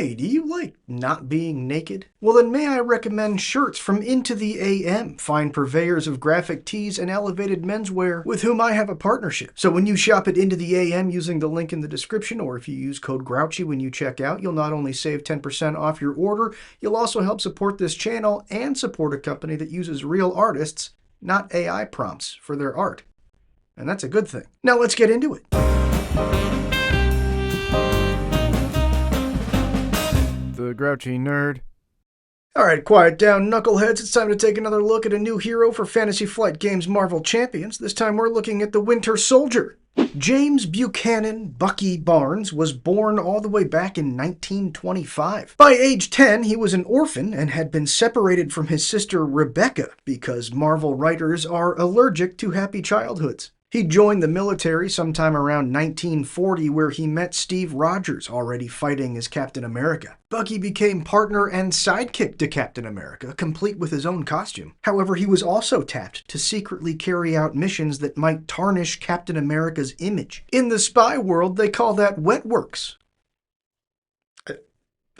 Hey, do you like not being naked? Well, then may I recommend shirts from Into the AM, fine purveyors of graphic tees and elevated menswear with whom I have a partnership. So when you shop at Into the AM using the link in the description, or if you use code Grouchy when you check out, you'll not only save 10% off your order, you'll also help support this channel and support a company that uses real artists, not AI prompts, for their art. And that's a good thing. Now let's get into it. The Grouchy Nerd. Alright, quiet down, knuckleheads. It's time to take another look at a new hero for Fantasy Flight Games Marvel Champions. This time we're looking at the Winter Soldier. James Buchanan Bucky Barnes was born all the way back in 1925. By age 10, he was an orphan and had been separated from his sister Rebecca because Marvel writers are allergic to happy childhoods. He joined the military sometime around 1940, where he met Steve Rogers, already fighting as Captain America. Bucky became partner and sidekick to Captain America, complete with his own costume. However, he was also tapped to secretly carry out missions that might tarnish Captain America's image. In the spy world, they call that wet works.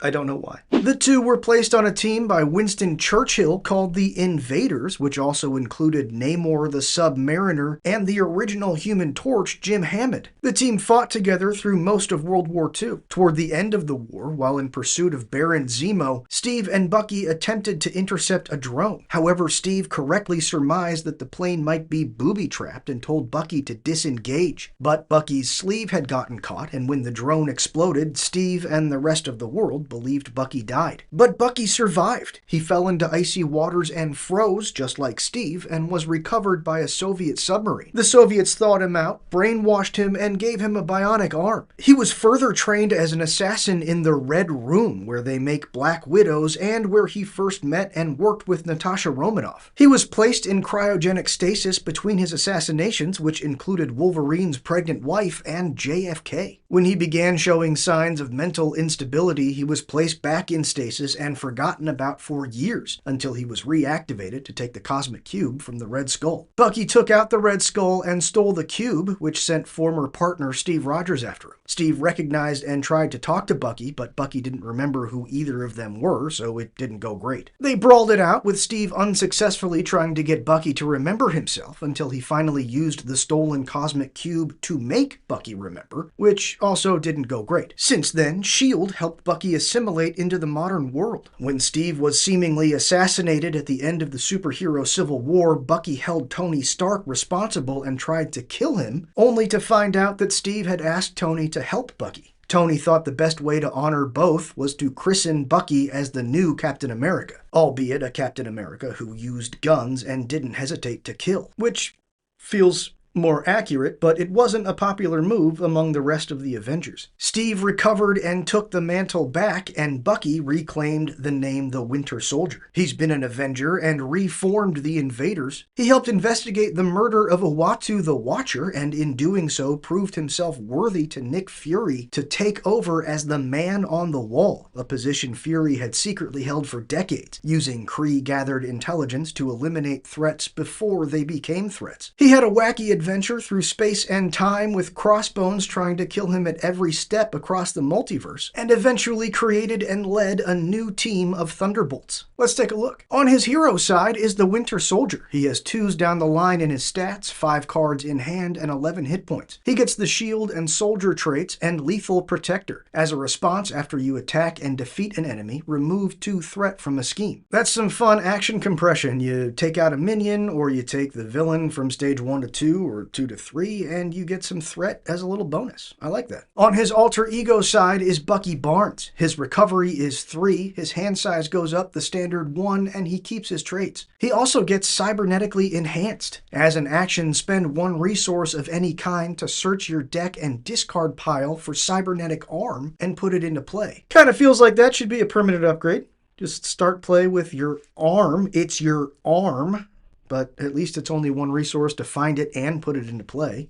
I don't know why. The two were placed on a team by Winston Churchill called the Invaders, which also included Namor the Submariner and the original Human Torch, Jim Hammond. The team fought together through most of World War II. Toward the end of the war, while in pursuit of Baron Zemo, Steve and Bucky attempted to intercept a drone. However, Steve correctly surmised that the plane might be booby-trapped and told Bucky to disengage. But Bucky's sleeve had gotten caught, and when the drone exploded, Steve and the rest of the world believed Bucky died. But Bucky survived. He fell into icy waters and froze, just like Steve, and was recovered by a Soviet submarine. The Soviets thawed him out, brainwashed him, and gave him a bionic arm. He was further trained as an assassin in the Red Room, where they make Black Widows, and where he first met and worked with Natasha Romanoff. He was placed in cryogenic stasis between his assassinations, which included Wolverine's pregnant wife and JFK. When he began showing signs of mental instability, he was placed back in stasis and forgotten about for years, until he was reactivated to take the cosmic cube from the Red Skull. Bucky took out the Red Skull and stole the cube, which sent former partner Steve Rogers after him. Steve recognized and tried to talk to Bucky, but Bucky didn't remember who either of them were, so it didn't go great. They brawled it out, with Steve unsuccessfully trying to get Bucky to remember himself, until he finally used the stolen cosmic cube to make Bucky remember, which also didn't go great. Since then, S.H.I.E.L.D. helped Bucky assimilate into the modern world. When Steve was seemingly assassinated at the end of the superhero Civil War, Bucky held Tony Stark responsible and tried to kill him, only to find out that Steve had asked Tony to help Bucky. Tony thought the best way to honor both was to christen Bucky as the new Captain America, albeit a Captain America who used guns and didn't hesitate to kill, which feels more accurate, but it wasn't a popular move among the rest of the Avengers. Steve recovered and took the mantle back, and Bucky reclaimed the name the Winter Soldier. He's been an Avenger and reformed the Invaders. He helped investigate the murder of Uatu the Watcher, and in doing so proved himself worthy to Nick Fury to take over as the Man on the Wall, a position Fury had secretly held for decades, using Kree-gathered intelligence to eliminate threats before they became threats. He had a wacky adventure through space and time, with Crossbones trying to kill him at every step across the multiverse, and eventually created and led a new team of Thunderbolts. Let's take a look. On his hero side is the Winter Soldier. He has 2s down the line in his stats, 5 cards in hand, and 11 hit points. He gets the Shield and Soldier traits and Lethal Protector. As a response, after you attack and defeat an enemy, remove 2 threat from a scheme. That's some fun action compression. You take out a minion, or you take the villain from stage 1 to 2, or 2 to 3, and you get some threat as a little bonus. I like that. On his alter ego side is Bucky Barnes. His recovery is 3, his hand size goes up the standard 1, and he keeps his traits. He also gets cybernetically enhanced. As an action, spend 1 resource of any kind to search your deck and discard pile for cybernetic arm and put it into play. Kind of feels like that should be a permanent upgrade. Just start play with your arm. It's your arm. But at least it's only 1 resource to find it and put it into play.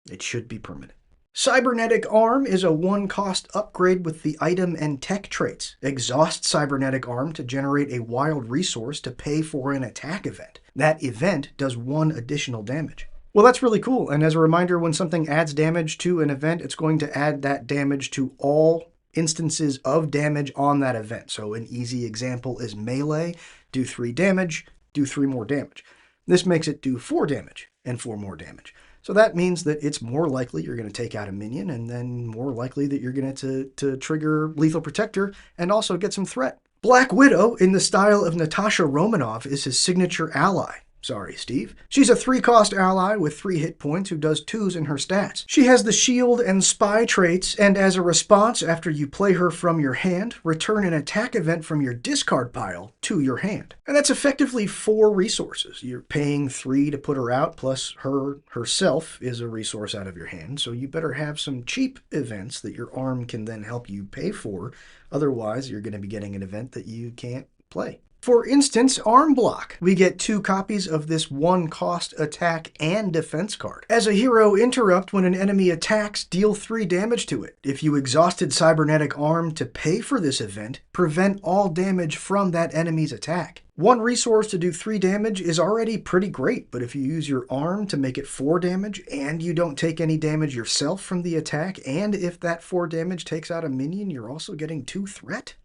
It should be permanent. Cybernetic Arm is a 1-cost upgrade with the item and tech traits. Exhaust Cybernetic Arm to generate a wild resource to pay for an attack event. That event does 1 additional damage. Well, that's really cool. And as a reminder, when something adds damage to an event, it's going to add that damage to all instances of damage on that event. So an easy example is melee, do 3 damage, do 3 more damage. This makes it do 4 damage and 4 more damage. So that means that it's more likely you're going to take out a minion, and then more likely that you're going to trigger Lethal Protector and also get some threat. Black Widow, in the style of Natasha Romanoff, is his signature ally. Sorry, Steve. She's a 3-cost ally with 3 hit points who does 2s in her stats. She has the shield and spy traits, and as a response, after you play her from your hand, return an attack event from your discard pile to your hand. And that's effectively 4 resources. You're paying 3 to put her out, plus herself is a resource out of your hand, so you better have some cheap events that your arm can then help you pay for. Otherwise, you're going to be getting an event that you can't play. For instance, Arm Block. We get 2 copies of this 1-cost attack and defense card. As a hero interrupt, when an enemy attacks, deal 3 damage to it. If you exhausted Cybernetic Arm to pay for this event, prevent all damage from that enemy's attack. 1 resource to do 3 damage is already pretty great, but if you use your arm to make it 4 damage, and you don't take any damage yourself from the attack, and if that 4 damage takes out a minion, you're also getting 2 threat?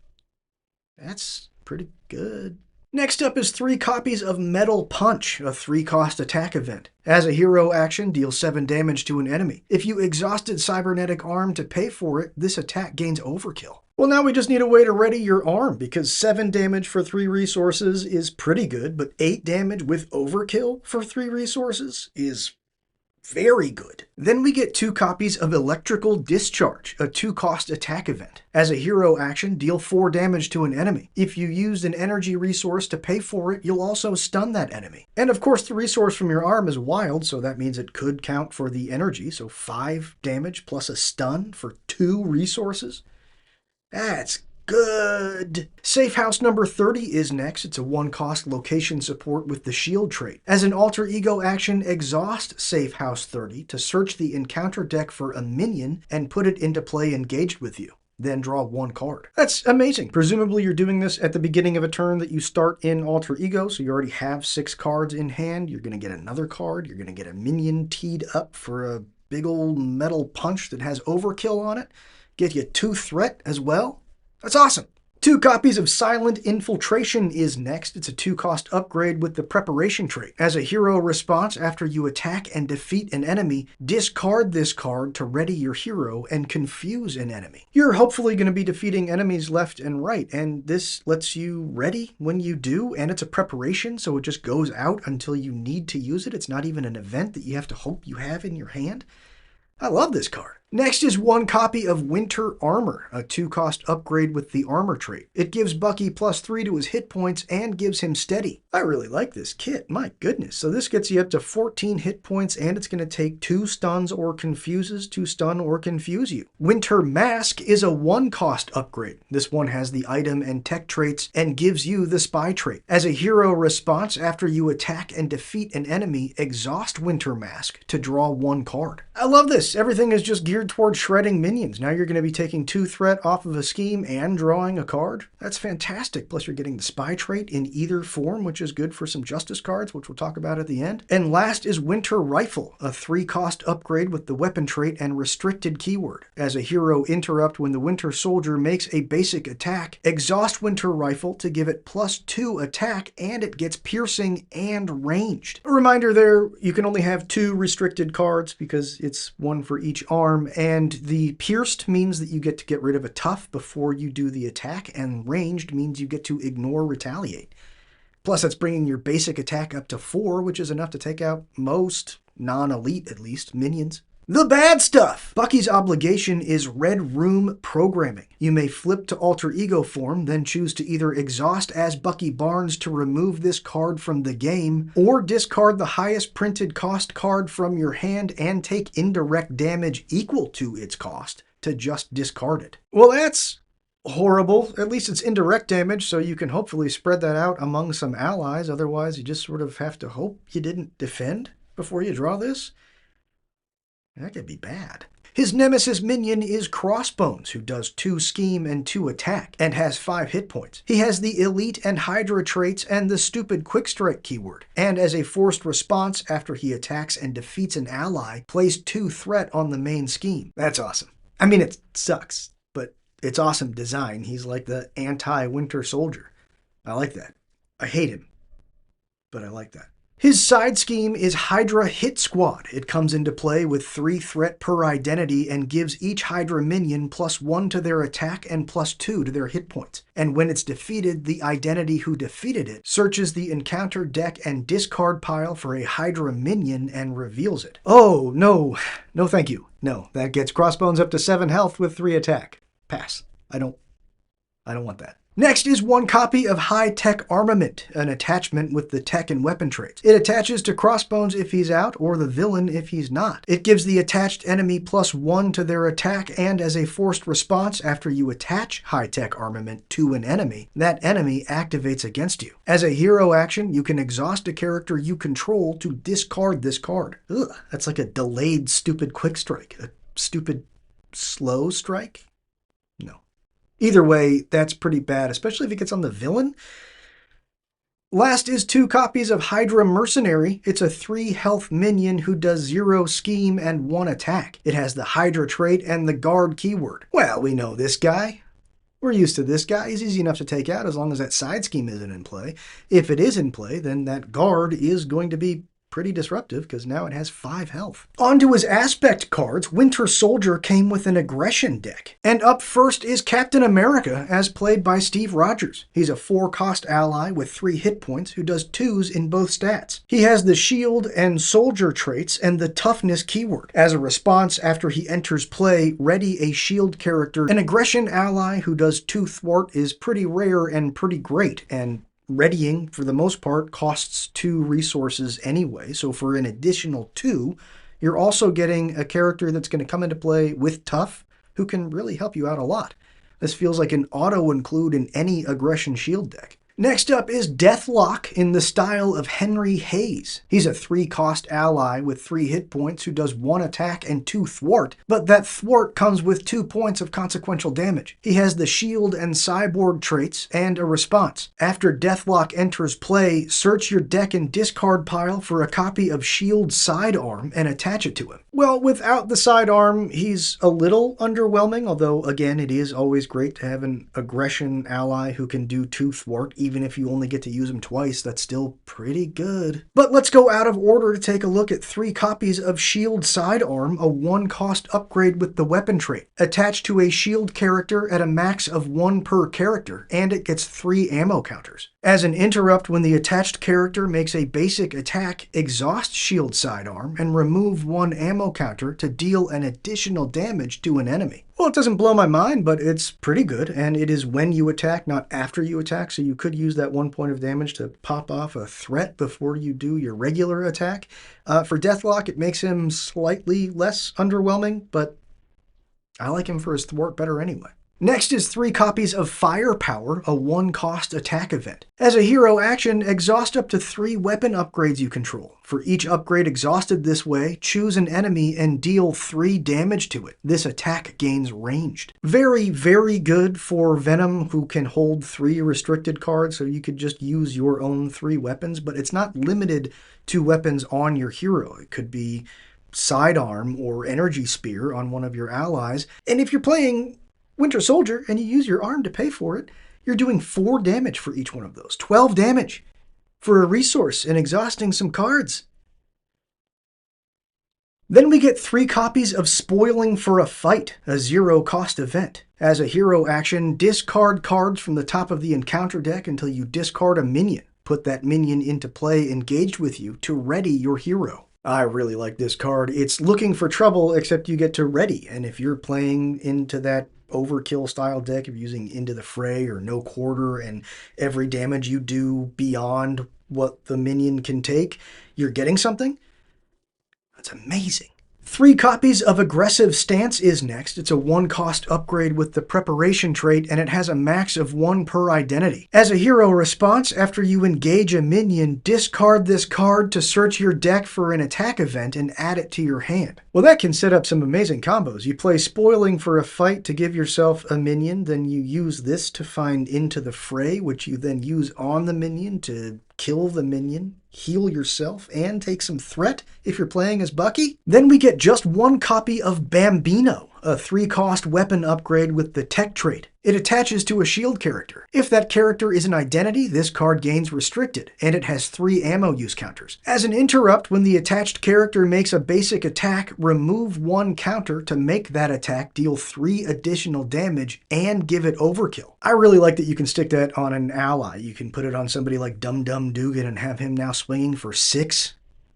That's pretty good. Next up is 3 copies of Metal Punch, a 3-cost attack event. As a hero action, deal 7 damage to an enemy. If you exhausted Cybernetic Arm to pay for it, this attack gains overkill. Well, now we just need a way to ready your arm, because 7 damage for 3 resources is pretty good, but 8 damage with overkill for 3 resources is very good. Then we get 2 copies of Electrical Discharge, a 2-cost attack event. As a hero action, deal 4 damage to an enemy. If you used an energy resource to pay for it, you'll also stun that enemy. And of course, the resource from your arm is wild, so that means it could count for the energy, so 5 damage plus a stun for 2 resources. That's good. Safe House number 30 is next. It's a 1-cost location support with the shield trait. As an alter ego action, exhaust Safe House 30 to search the encounter deck for a minion and put it into play engaged with you. Then draw 1 card. That's amazing. Presumably you're doing this at the beginning of a turn that you start in alter ego, so you already have 6 cards in hand. You're going to get another card. You're going to get a minion teed up for a big old metal punch that has overkill on it. Get you 2 threat as well. That's awesome. 2 copies of Silent Infiltration is next. It's a 2-cost upgrade with the Preparation trait. As a hero response, after you attack and defeat an enemy, discard this card to ready your hero and confuse an enemy. You're hopefully going to be defeating enemies left and right, and this lets you ready when you do, and it's a preparation, so it just goes out until you need to use it. It's not even an event that you have to hope you have in your hand. I love this card. Next is 1 copy of Winter Armor, a 2-cost upgrade with the Armor trait. It gives Bucky +3 to his hit points and gives him steady. I really like this kit, my goodness. So this gets you up to 14 hit points, and it's going to take 2 stuns or confuses to stun or confuse you. Winter Mask is a 1-cost upgrade. This one has the item and tech traits and gives you the spy trait. As a hero response, after you attack and defeat an enemy, exhaust Winter Mask to draw 1 card. I love this. Everything is just geared towards shredding minions. Now you're going to be taking 2 threat off of a scheme and drawing a card. That's fantastic. Plus you're getting the spy trait in either form, which is good for some justice cards, which we'll talk about at the end. And last is Winter Rifle, a 3-cost upgrade with the weapon trait and restricted keyword. As a hero interrupt, when the Winter Soldier makes a basic attack, exhaust Winter Rifle to give it +2 attack, and it gets piercing and ranged. A reminder there, you can only have 2 restricted cards because it's 1 for each arm, and the pierced means that you get to get rid of a tough before you do the attack, and ranged means you get to ignore retaliate. Plus, that's bringing your basic attack up to 4, which is enough to take out most, non-elite at least, minions. The bad stuff! Bucky's obligation is Red Room Programming. You may flip to alter ego form, then choose to either exhaust as Bucky Barnes to remove this card from the game, or discard the highest printed cost card from your hand and take indirect damage equal to its cost to just discard it. Well, that's horrible. At least it's indirect damage, so you can hopefully spread that out among some allies. Otherwise, you just sort of have to hope you didn't defend before you draw this. That could be bad. His nemesis minion is Crossbones, who does 2 scheme and 2 attack, and has 5 hit points. He has the Elite and Hydra traits and the stupid Quick Strike keyword. And as a forced response, after he attacks and defeats an ally, plays 2 threat on the main scheme. That's awesome. I mean, it sucks, but It's awesome design. He's like the anti-Winter Soldier. I like that. I hate him, but I like that. His side scheme is Hydra Hit Squad. It comes into play with 3 threat per identity and gives each Hydra minion +1 to their attack and +2 to their hit points. And when it's defeated, the identity who defeated it searches the encounter deck and discard pile for a Hydra minion and reveals it. Oh, no. No thank you. No, that gets Crossbones up to 7 health with 3 attack. Pass. I don't want that. Next is 1 copy of High Tech Armament, an attachment with the tech and weapon traits. It attaches to Crossbones if he's out, or the villain if he's not. It gives the attached enemy +1 to their attack, and as a forced response after you attach High Tech Armament to an enemy, that enemy activates against you. As a hero action, you can exhaust a character you control to discard this card. Ugh, that's like a delayed stupid quick strike. A stupid slow strike? No. Either way, that's pretty bad, especially if it gets on the villain. Last is 2 copies of Hydra Mercenary. It's a 3 health minion who does 0 scheme and 1 attack. It has the Hydra trait and the guard keyword. Well, we know this guy. We're used to this guy. He's easy enough to take out as long as that side scheme isn't in play. If it is in play, then that guard is going to be pretty disruptive because now it has 5 health. On to his aspect cards. Winter Soldier came with an aggression deck. And up first is Captain America, as played by Steve Rogers. He's a 4-cost ally with 3 hit points who does 2s in both stats. He has the shield and soldier traits and the toughness keyword. As a response, after he enters play, ready a shield character. An aggression ally who does 2 thwart is pretty rare and pretty great, and readying, for the most part, costs 2 resources anyway, so for an additional 2, you're also getting a character that's going to come into play with tough, who can really help you out a lot. This feels like an auto-include in any aggression shield deck. Next up is Deathlock in the style of Henry Hayes. He's a 3-cost ally with 3 hit points who does 1 attack and 2 thwart, but that thwart comes with 2 points of consequential damage. He has the shield and cyborg traits and a response. After Deathlock enters play, search your deck and discard pile for a copy of Shield Sidearm and attach it to him. Well, without the sidearm, he's a little underwhelming, although again, it is always great to have an aggression ally who can do 2 thwart. Even if you only get to use them twice, that's still pretty good. But let's go out of order to take a look at 3 copies of Shield Sidearm, a 1-cost upgrade with the weapon trait. Attached to a shield character at a max of 1 per character, and it gets 3 ammo counters. As an interrupt, when the attached character makes a basic attack, exhaust Shield Sidearm and remove 1 ammo counter to deal an additional damage to an enemy. Well, it doesn't blow my mind, but it's pretty good, and it is when you attack, not after you attack, so you could use that 1 point of damage to pop off a threat before you do your regular attack. For Deathlock, it makes him slightly less underwhelming, but I like him for his thwart better anyway. Next is 3 copies of Firepower, a 1-cost attack event. As a hero action, exhaust up to 3 weapon upgrades you control. For each upgrade exhausted this way, choose an enemy and deal 3 damage to it. This attack gains ranged. Very, very good for Venom, who can hold 3 restricted cards, so you could just use your own 3 weapons, but it's not limited to weapons on your hero. It could be Sidearm or Energy Spear on one of your allies. And if you're playing Winter Soldier and you use your arm to pay for it, you're doing 4 damage for each one of those. 12 damage for a resource and exhausting some cards. Then we get 3 copies of Spoiling for a Fight, a 0-cost event. As a hero action, discard cards from the top of the encounter deck until you discard a minion. Put that minion into play engaged with you to ready your hero. I really like this card. It's looking for trouble, except you get to ready, and if you're playing into that overkill style deck, if you're using Into the Fray or No Quarter, and every damage you do beyond what the minion can take, you're getting something. That's amazing. 3 copies of Aggressive Stance is next. It's a 1-cost upgrade with the Preparation trait, and it has a max of 1 per identity. As a hero response, after you engage a minion, discard this card to search your deck for an attack event and add it to your hand. Well, that can set up some amazing combos. You play Spoiling for a Fight to give yourself a minion, then you use this to find Into the Fray, which you then use on the minion to kill the minion, heal yourself, and take some threat if you're playing as Bucky. Then we get just 1 copy of Bambino, a 3-cost weapon upgrade with the tech trait. It attaches to a shield character. If that character is an identity, this card gains restricted, and it has 3 ammo use counters. As an interrupt, when the attached character makes a basic attack, remove 1 counter to make that attack deal 3 additional damage and give it overkill. I really like that you can stick that on an ally. You can put it on somebody like Dum Dum Dugan and have him now swinging for 6.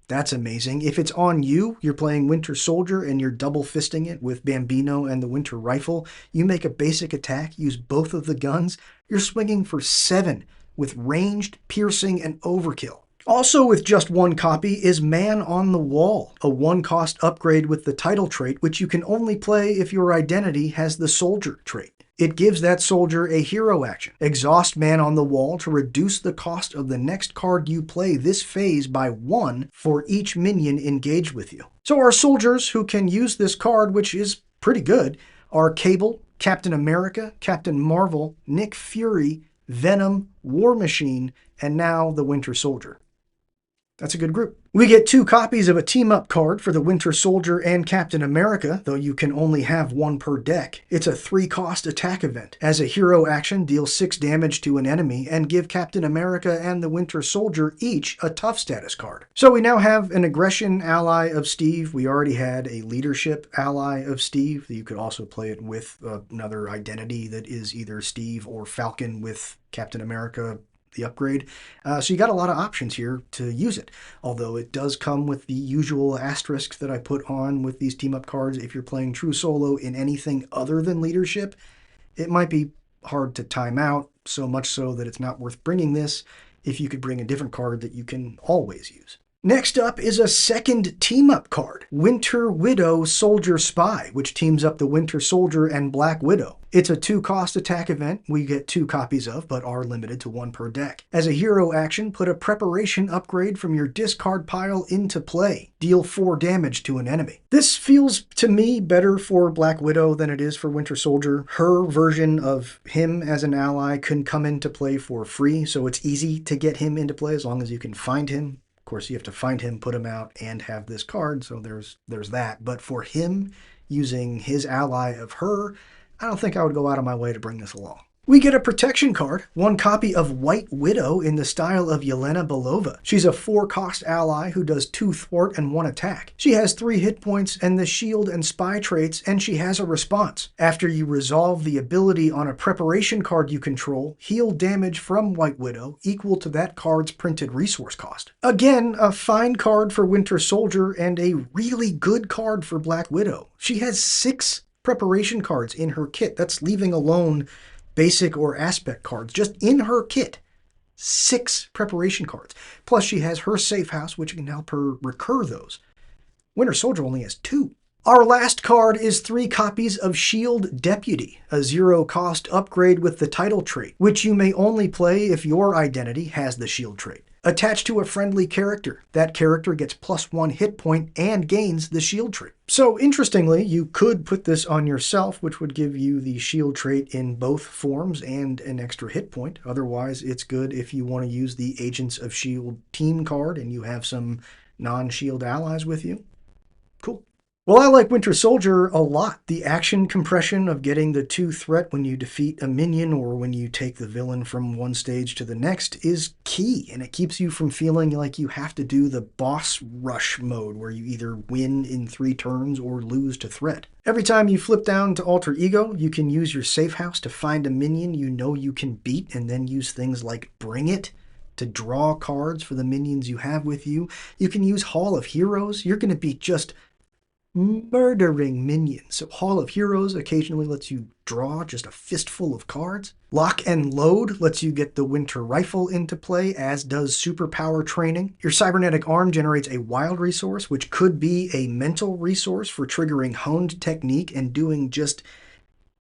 That's amazing. If it's on you, you're playing Winter Soldier and you're double fisting it with Bambino and the Winter Rifle, you make a basic attack, use both of the guns, you're swinging for 7 with ranged, piercing, and overkill. Also with just 1 copy is Man on the Wall, a 1-cost upgrade with the title trait, which you can only play if your identity has the Soldier trait. It gives that soldier a hero action. Exhaust Man on the Wall to reduce the cost of the next card you play this phase by 1 for each minion engaged with you. So our soldiers who can use this card, which is pretty good, are Cable, Captain America, Captain Marvel, Nick Fury, Venom, War Machine, and now the Winter Soldier. That's a good group. We get 2 copies of a team-up card for the Winter Soldier and Captain America, though you can only have 1 per deck. It's a 3-cost attack event. As a hero action, deal 6 damage to an enemy and give Captain America and the Winter Soldier each a tough status card. So we now have an aggression ally of Steve. We already had a leadership ally of Steve. You could also play it with another identity that is either Steve or Falcon with Captain America, the upgrade. So you got a lot of options here to use it, although it does come with the usual asterisks that I put on with these team-up cards. If you're playing true solo in anything other than leadership, it might be hard to time out, so much so that it's not worth bringing this if you could bring a different card that you can always use. Next up is a second team-up card, Winter Widow Soldier Spy, which teams up the Winter Soldier and Black Widow. It's a 2-cost attack event we get 2 copies of, but are limited to 1 per deck. As a hero action, put a preparation upgrade from your discard pile into play. Deal 4 damage to an enemy. This feels, to me, better for Black Widow than it is for Winter Soldier. Her version of him as an ally can come into play for free, so it's easy to get him into play as long as you can find him. Of course, you have to find him, put him out, and have this card, so there's that. But for him, using his ally of her, I don't think I would go out of my way to bring this along. We get a protection card, 1 copy of White Widow in the style of Yelena Belova. She's a 4-cost ally who does 2 thwart and 1 attack. She has 3 hit points and the shield and spy traits, and she has a response. After you resolve the ability on a preparation card you control, heal damage from White Widow equal to that card's printed resource cost. Again, a fine card for Winter Soldier and a really good card for Black Widow. She has 6 preparation cards in her kit. That's leaving alone basic or aspect cards. Just in her kit, 6 preparation cards. Plus she has her safe house, which can help her recur those. Winter Soldier only has 2. Our last card is 3 copies of Shield Deputy, a 0-cost upgrade with the title trait, which you may only play if your identity has the shield trait. Attached to a friendly character, that character gets +1 hit point and gains the shield trait. So interestingly, you could put this on yourself, which would give you the shield trait in both forms and an extra hit point. Otherwise, it's good if you want to use the Agents of S.H.I.E.L.D. team card and you have some non-shield allies with you. Cool. Well, I like Winter Soldier a lot. The action compression of getting the 2 threat when you defeat a minion or when you take the villain from one stage to the next is key, and it keeps you from feeling like you have to do the boss rush mode where you either win in 3 turns or lose to threat. Every time you flip down to Alter Ego, you can use your safe house to find a minion you know you can beat and then use things like Bring It to draw cards for the minions you have with you. You can use Hall of Heroes. You're going to be just murdering minions. So Hall of Heroes occasionally lets you draw just a fistful of cards. Lock and Load lets you get the Winter Rifle into play, as does Superpower Training. Your Cybernetic Arm generates a wild resource, which could be a mental resource for triggering honed technique and doing just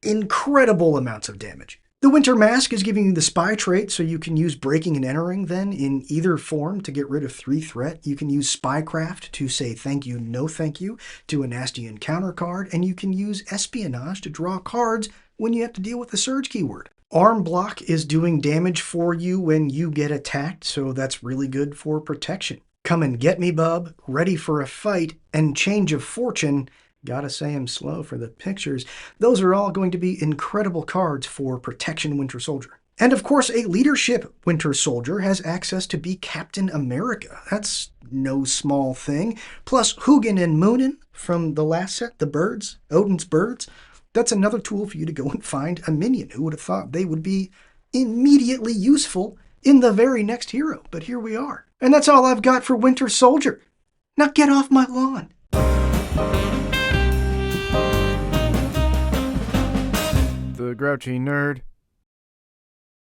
incredible amounts of damage. The Winter Mask is giving you the spy trait, so you can use Breaking and Entering then in either form to get rid of 3 threat. You can use Spycraft to say thank you, no thank you to a nasty encounter card, and you can use Espionage to draw cards when you have to deal with the Surge keyword. Arm Block is doing damage for you when you get attacked, so that's really good for protection. Come and Get Me Bub, Ready for a Fight, and Change of Fortune Gotta say I'm slow for the pictures. Those are all going to be incredible cards for Protection Winter Soldier. And of course, a leadership Winter Soldier has access to be Captain America. That's no small thing. Plus, Hugin and Moonin from the last set, the birds, Odin's birds. That's another tool for you to go and find a minion. Who would have thought they would be immediately useful in the very next hero? But here we are. And that's all I've got for Winter Soldier. Now get off my lawn. The Grouchy Nerd.